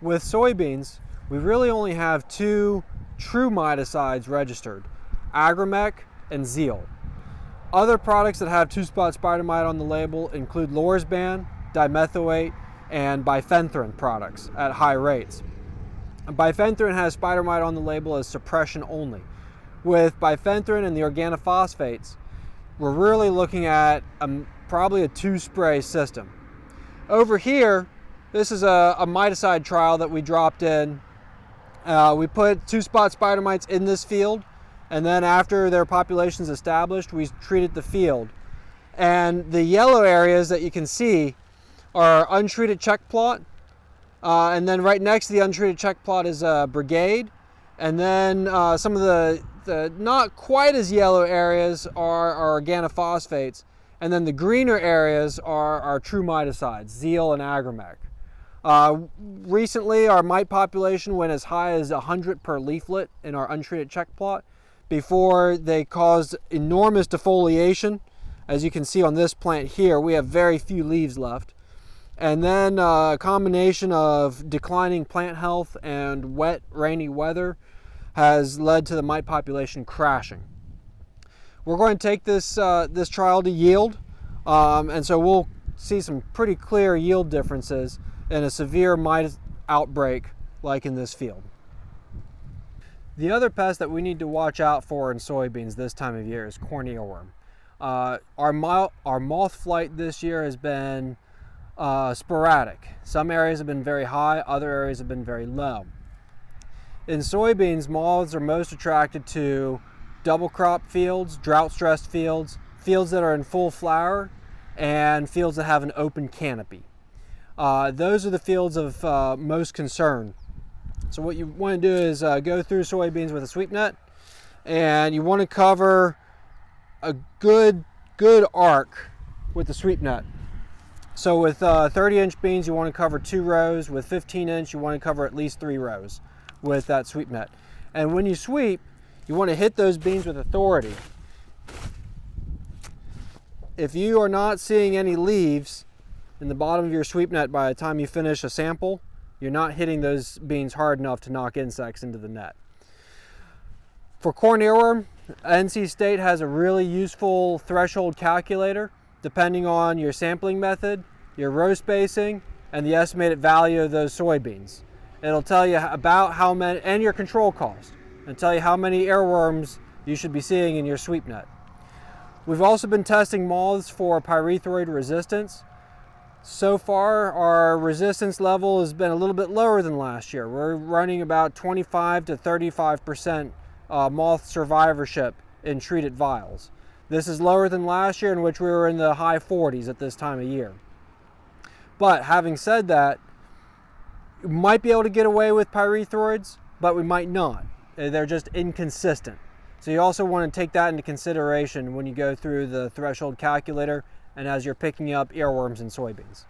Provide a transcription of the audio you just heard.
With soybeans, we really only have two true miticides registered, Agrimec and Zeal. Other products that have two-spot spider mite on the label include Lorsban, dimethoate, and bifenthrin products at high rates. Bifenthrin has spider mite on the label as suppression only. With bifenthrin and the organophosphates, we're really looking at probably a two-spray system. Over here, this is a miticide trial that we dropped in. We put two-spot spider mites in this field, and then after their population's established, we treated the field. And the yellow areas that you can see are untreated check plot, and then right next to the untreated check plot is a brigade, and then some of the not quite as yellow areas are organophosphates, and then the greener areas are our true miticides, Zeal and Agrimec. Recently, our mite population went as high as 100 per leaflet in our untreated check plot before they caused enormous defoliation. As you can see on this plant here, we have very few leaves left. And then a combination of declining plant health and wet, rainy weather has led to the mite population crashing. We're going to take this trial to yield, and so we'll see some pretty clear yield differences in a severe mite outbreak like in this field. The other pest that we need to watch out for in soybeans this time of year is corn earworm. Our moth flight this year has been sporadic. Some areas have been very high, other areas have been very low. In soybeans, moths are most attracted to double crop fields, drought stressed fields, fields that are in full flower, and fields that have an open canopy. Those are the fields of most concern. So what you want to do is go through soybeans with a sweep net, and you want to cover a good arc with the sweep net. So with 30-inch beans, you want to cover 2 rows. With 15-inch, you want to cover at least 3 rows with that sweep net. And when you sweep, you want to hit those beans with authority. If you are not seeing any leaves in the bottom of your sweep net by the time you finish a sample, you're not hitting those beans hard enough to knock insects into the net. For corn earworm, NC State has a really useful threshold calculator depending on your sampling method, your row spacing, and the estimated value of those soybeans. It'll tell you about how many, and your control cost, and tell you how many earworms you should be seeing in your sweep net. We've also been testing moths for pyrethroid resistance. So far, our resistance level has been a little bit lower than last year. We're running about 25 to 35% moth survivorship in treated vials. This is lower than last year, in which we were in the high 40s at this time of year. But having said that, we might be able to get away with pyrethroids, but we might not. They're just inconsistent. So you also want to take that into consideration when you go through the threshold calculator and as you're picking up earworms in soybeans.